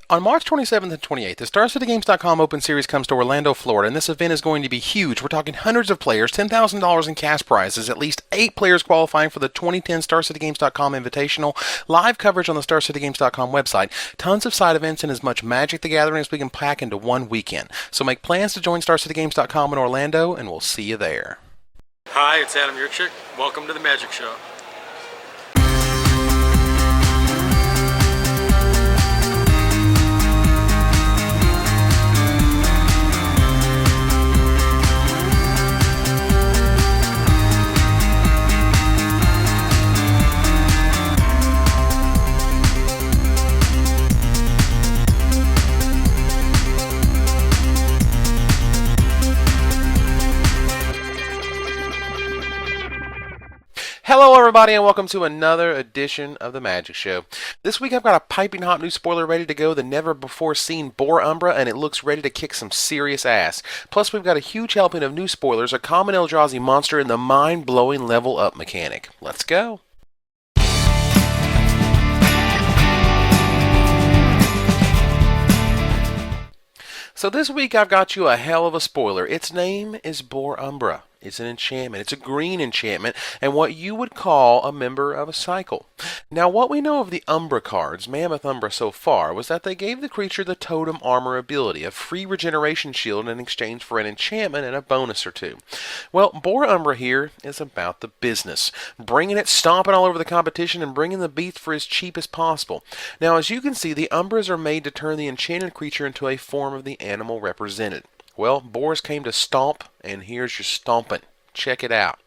On March 27th and 28th, the StarCityGames.com Open Series comes to Orlando, Florida, and this event is going to be huge. We're talking hundreds of players, $10,000 in cash prizes, at least 8 players qualifying for the 2010 StarCityGames.com Invitational, live coverage on the StarCityGames.com website, tons of side events, and as much Magic the Gathering as we can pack into one weekend. So make plans to join StarCityGames.com in Orlando, and we'll see you there. Hi, it's Adam Yurchik. Welcome to the Magic Show. Hello everybody and welcome to another edition of the Magic Show. This week I've got a piping hot new spoiler ready to go, the never before seen Boar Umbra, and it looks ready to kick some serious ass. Plus we've got a huge helping of new spoilers, a common Eldrazi monster, and the mind-blowing level up mechanic. Let's go! So this week I've got you a hell of a spoiler. Its name is Boar Umbra. It's an enchantment. It's a green enchantment, and what you would call a member of a cycle. Now, what we know of the Umbra cards, Mammoth Umbra so far, was that they gave the creature the Totem Armor ability, a free regeneration shield in exchange for an enchantment and a bonus or two. Well, Boar Umbra here is about the business, bringing it stomping all over the competition and bringing the beats for as cheap as possible. Now, as you can see, the Umbras are made to turn the enchanted creature into a form of the animal represented. Well, Boars came to stomp, and here's your stomping. Check it out.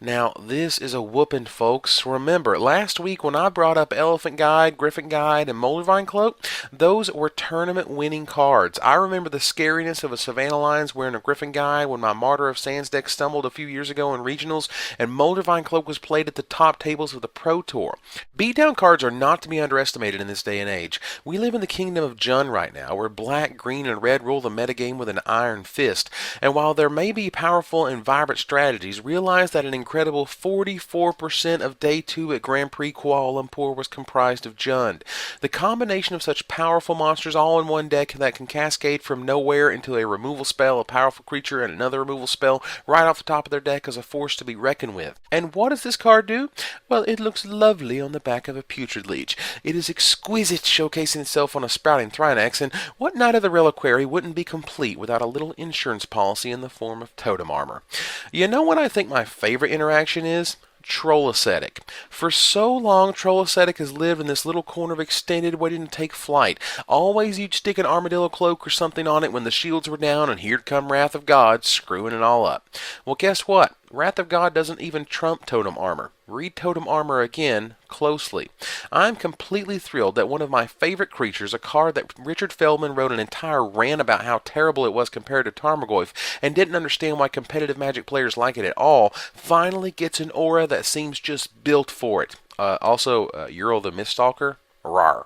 Now, this is a whooping, folks. Remember, last week when I brought up Elephant Guide, Griffin Guide, and Moldervine Cloak, those were tournament-winning cards. I remember the scariness of a Savannah Lions wearing a Griffin Guide when my Martyr of Sands deck stumbled a few years ago in regionals, and Moldervine Cloak was played at the top tables of the Pro Tour. Beatdown cards are not to be underestimated in this day and age. We live in the kingdom of Jund right now, where black, green, and red rule the metagame with an iron fist. And while there may be powerful and vibrant strategies, realize that an incredible 44% of Day 2 at Grand Prix Kuala Lumpur was comprised of Jund. The combination of such powerful monsters all in one deck that can cascade from nowhere into a removal spell, a powerful creature, and another removal spell right off the top of their deck is a force to be reckoned with. And what does this card do? Well, it looks lovely on the back of a Putrid Leech. It is exquisite, showcasing itself on a Sprouting Thrinax, and what Knight of the Reliquary wouldn't be complete without a little insurance policy in the form of Totem Armor. You know what I think my favorite interaction is? Troll Ascetic. For so long, Troll Ascetic has lived in this little corner of Extended waiting to take flight. Always you'd stick an Armadillo Cloak or something on it when the shields were down, and here'd come Wrath of God, screwing it all up. Well, guess what? Wrath of God doesn't even trump Totem Armor. Read Totem Armor again closely. I'm completely thrilled that one of my favorite creatures, a card that Richard Feldman wrote an entire rant about how terrible it was compared to Tarmogoyf and didn't understand why competitive Magic players like it at all, finally gets an aura that seems just built for it. Also, Ural the Miststalker, rawr.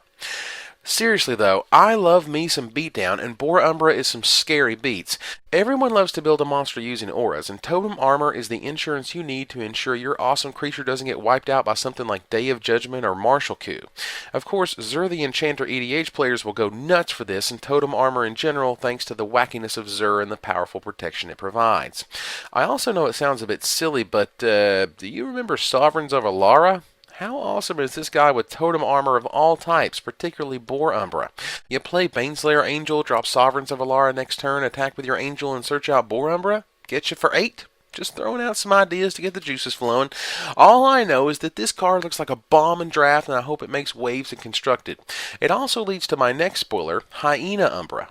Seriously though, I love me some beatdown, and Boar Umbra is some scary beats. Everyone loves to build a monster using auras, and Totem Armor is the insurance you need to ensure your awesome creature doesn't get wiped out by something like Day of Judgment or Martial Coup. Of course, Zur the Enchanter EDH players will go nuts for this, and Totem Armor in general, thanks to the wackiness of Zur and the powerful protection it provides. I also know it sounds a bit silly, but do you remember Sovereigns of Alara? How awesome is this guy with Totem Armor of all types, particularly Boar Umbra? You play Baneslayer Angel, drop Sovereigns of Alara next turn, attack with your Angel, and search out Boar Umbra? Get you for 8? Just throwing out some ideas to get the juices flowing. All I know is that this card looks like a bomb in draft, and I hope it makes waves in constructed. It also leads to my next spoiler, Hyena Umbra.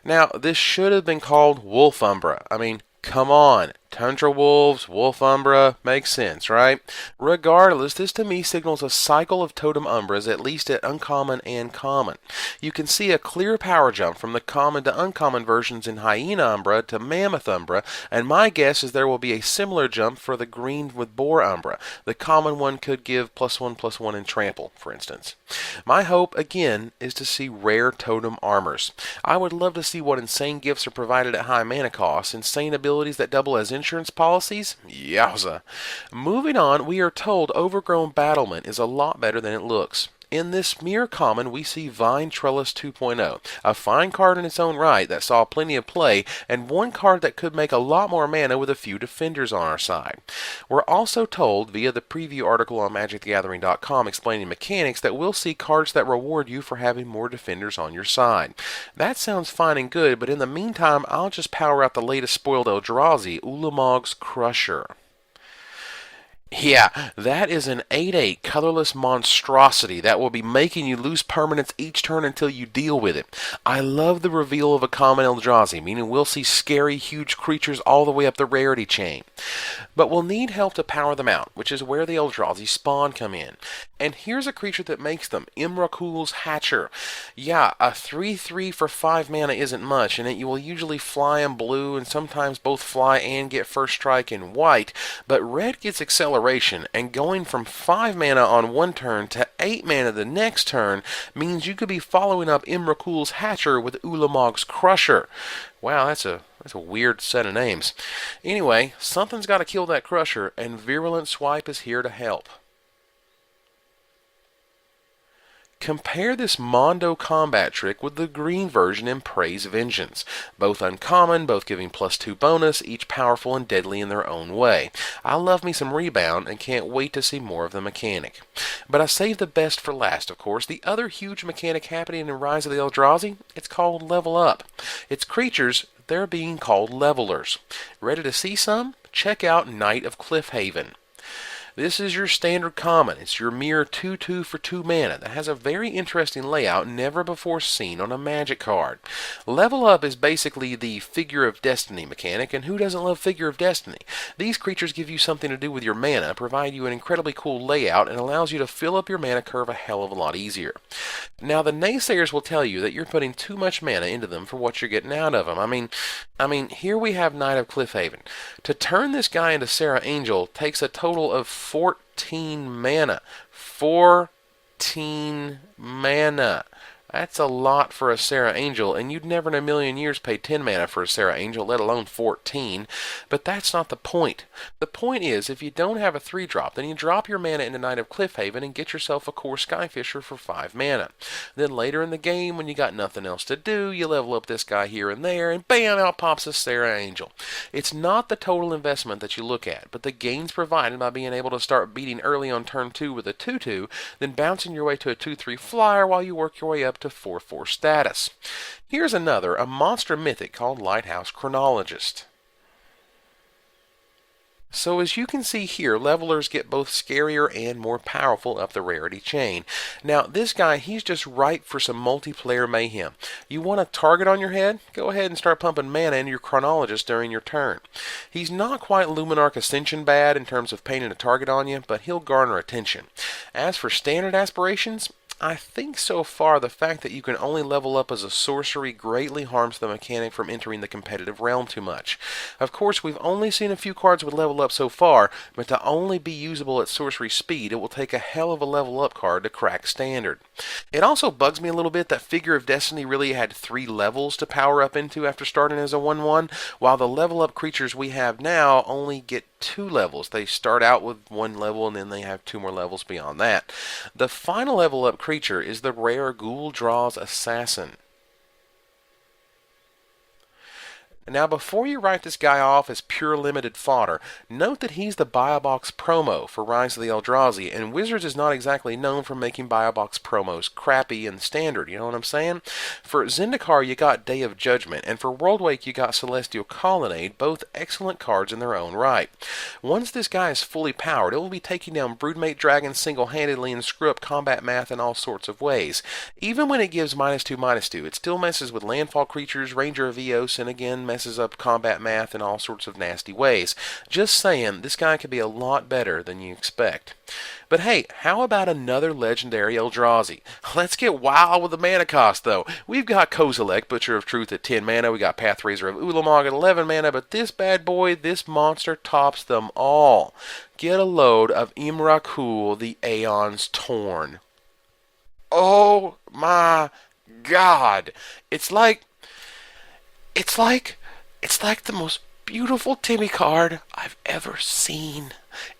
Now, this should have been called Wolf Umbra. I mean, come on. Tundra Wolves, Wolf Umbra, makes sense, right? Regardless, this to me signals a cycle of Totem Umbras, at least at uncommon and common. You can see a clear power jump from the common to uncommon versions in Hyena Umbra to Mammoth Umbra, and my guess is there will be a similar jump for the green with Boar Umbra. The common one could give +1/+1 in Trample, for instance. My hope, again, is to see rare Totem Armors. I would love to see what insane gifts are provided at high mana costs, insane abilities that double as insurance policies? Yowza. Moving on, we are told Overgrown Battlement is a lot better than it looks. In this mere common, we see Vine Trellis 2.0, a fine card in its own right that saw plenty of play, and one card that could make a lot more mana with a few defenders on our side. We're also told via the preview article on MagicTheGathering.com explaining mechanics that we'll see cards that reward you for having more defenders on your side. That sounds fine and good, but in the meantime, I'll just power out the latest spoiled Eldrazi, Ulamog's Crusher. Yeah, that is an 8/8 colorless monstrosity that will be making you lose permanents each turn until you deal with it. I love the reveal of a common Eldrazi, meaning we'll see scary, huge creatures all the way up the rarity chain. But we'll need help to power them out, which is where the Eldrazi spawn come in. And here's a creature that makes them, Imrakul's Hatcher. Yeah, a 3/3 for 5 mana isn't much, and you will usually fly in blue and sometimes both fly and get first strike in white, but red gets acceleration, and going from 5 mana on one turn to 8 mana the next turn means you could be following up Imrakul's Hatcher with Ulamog's Crusher. Wow, that's a weird set of names. Anyway, something's got to kill that Crusher, and Virulent Swipe is here to help. Compare this Mondo combat trick with the green version in Praise Vengeance. Both uncommon, both giving +2 bonus, each powerful and deadly in their own way. I love me some Rebound and can't wait to see more of the mechanic. But I saved the best for last, of course. The other huge mechanic happening in Rise of the Eldrazi, it's called Level Up. Its creatures, they're being called levelers. Ready to see some? Check out Knight of Cliffhaven. This is your standard common. It's your mere 2/2 for 2 mana that has a very interesting layout never before seen on a Magic card. Level Up is basically the Figure of Destiny mechanic, and who doesn't love Figure of Destiny? These creatures give you something to do with your mana, provide you an incredibly cool layout, and allows you to fill up your mana curve a hell of a lot easier. Now, the naysayers will tell you that you're putting too much mana into them for what you're getting out of them. I mean, here we have Knight of Cliffhaven. To turn this guy into Sarah Angel takes a total of 14 mana. 14 mana. That's a lot for a Sarah Angel, and you'd never in a million years pay 10 mana for a Sarah Angel, let alone 14. But that's not the point. The point is, if you don't have a 3-drop, then you drop your mana into Knight of Cliffhaven and get yourself a Core Skyfisher for 5 mana. Then later in the game, when you got nothing else to do, you level up this guy here and there, and bam, out pops a Sarah Angel. It's not the total investment that you look at, but the gains provided by being able to start beating early on turn 2 with a 2/2, then bouncing your way to a 2/3 flyer while you work your way up to 4/4 status. Here's another, a monster mythic called Lighthouse Chronologiste. So as you can see here, levelers get both scarier and more powerful up the rarity chain. Now, this guy, he's just ripe for some multiplayer mayhem. You want a target on your head? Go ahead and start pumping mana into your Chronologist during your turn. He's not quite Luminarch Ascension bad in terms of painting a target on you, but he'll garner attention. As for standard aspirations, I think so far the fact that you can only level up as a sorcery greatly harms the mechanic from entering the competitive realm too much. Of course, we've only seen a few cards with level up so far, but to only be usable at sorcery speed, it will take a hell of a level up card to crack standard. It also bugs me a little bit that Figure of Destiny really had 3 levels to power up into after starting as a 1/1, while the level up creatures we have now only get 2 levels. They start out with 1 level and then they have 2 more levels beyond that. The final level up creature is the rare Ghoul Draws Assassin. Now, before you write this guy off as pure limited fodder, note that he's the Buy a Box promo for Rise of the Eldrazi, and Wizards is not exactly known for making Buy a Box promos crappy and standard, you know what I'm saying? For Zendikar, you got Day of Judgment, and for Worldwake, you got Celestial Colonnade, both excellent cards in their own right. Once this guy is fully powered, it will be taking down Broodmate Dragons single-handedly and screw up combat math in all sorts of ways. Even when it gives -2/-2, it still messes with landfall creatures, Ranger of Eos, and again, messes up combat math in all sorts of nasty ways. Just saying, this guy could be a lot better than you expect. But hey, how about another legendary Eldrazi? Let's get wild with the mana cost, though. We've got Kozilek, Butcher of Truth at 10 mana. We got Pathraiser of Ulamog at 11 mana. But this bad boy, this monster tops them all. Get a load of Imrakul, the Aeon's Torn. Oh my God! It's like the most beautiful Timmy card I've ever seen.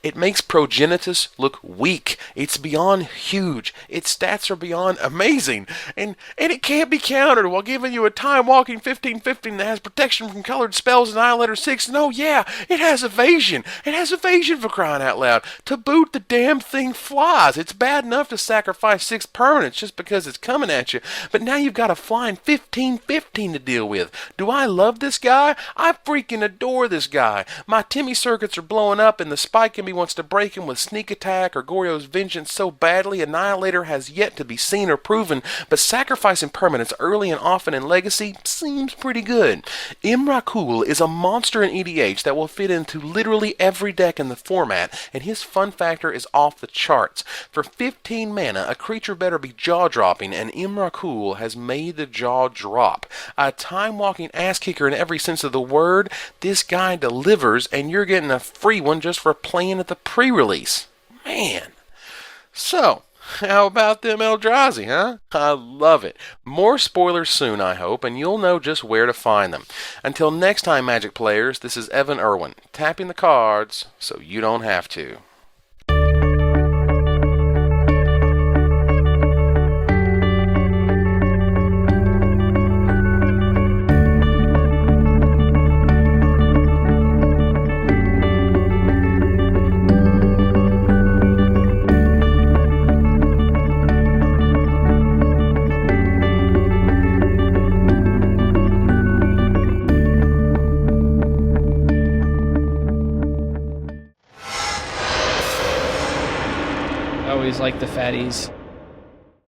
It makes Progenitus look weak. It's beyond huge. Its stats are beyond amazing. And it can't be countered while giving you a time walking 15/15 that has protection from colored spells and Annihilator 6. And oh yeah, it has evasion. It has evasion for crying out loud. To boot, the damn thing flies. It's bad enough to sacrifice 6 permanents just because it's coming at you. But now you've got a flying 15/15 to deal with. Do I love this guy? I freaking adore this guy. My Timmy circuits are blowing up and the Spike in me wants to break him with Sneak Attack or Goryo's Vengeance so badly Annihilator has yet to be seen or proven, but sacrificing permanents early and often in Legacy seems pretty good. Ghoul is a monster in EDH that will fit into literally every deck in the format, and his fun factor is off the charts. For 15 mana, a creature better be jaw-dropping, and Ghoul has made the jaw drop. A time-walking ass-kicker in every sense of the word, this guy delivers, and you're getting a free one just for playing at the pre-release. Man. So, how about them Eldrazi, huh? I love it. More spoilers soon, I hope, and you'll know just where to find them. Until next time, Magic players, this is Evan Irwin, tapping the cards so you don't have to. I always like the fatties.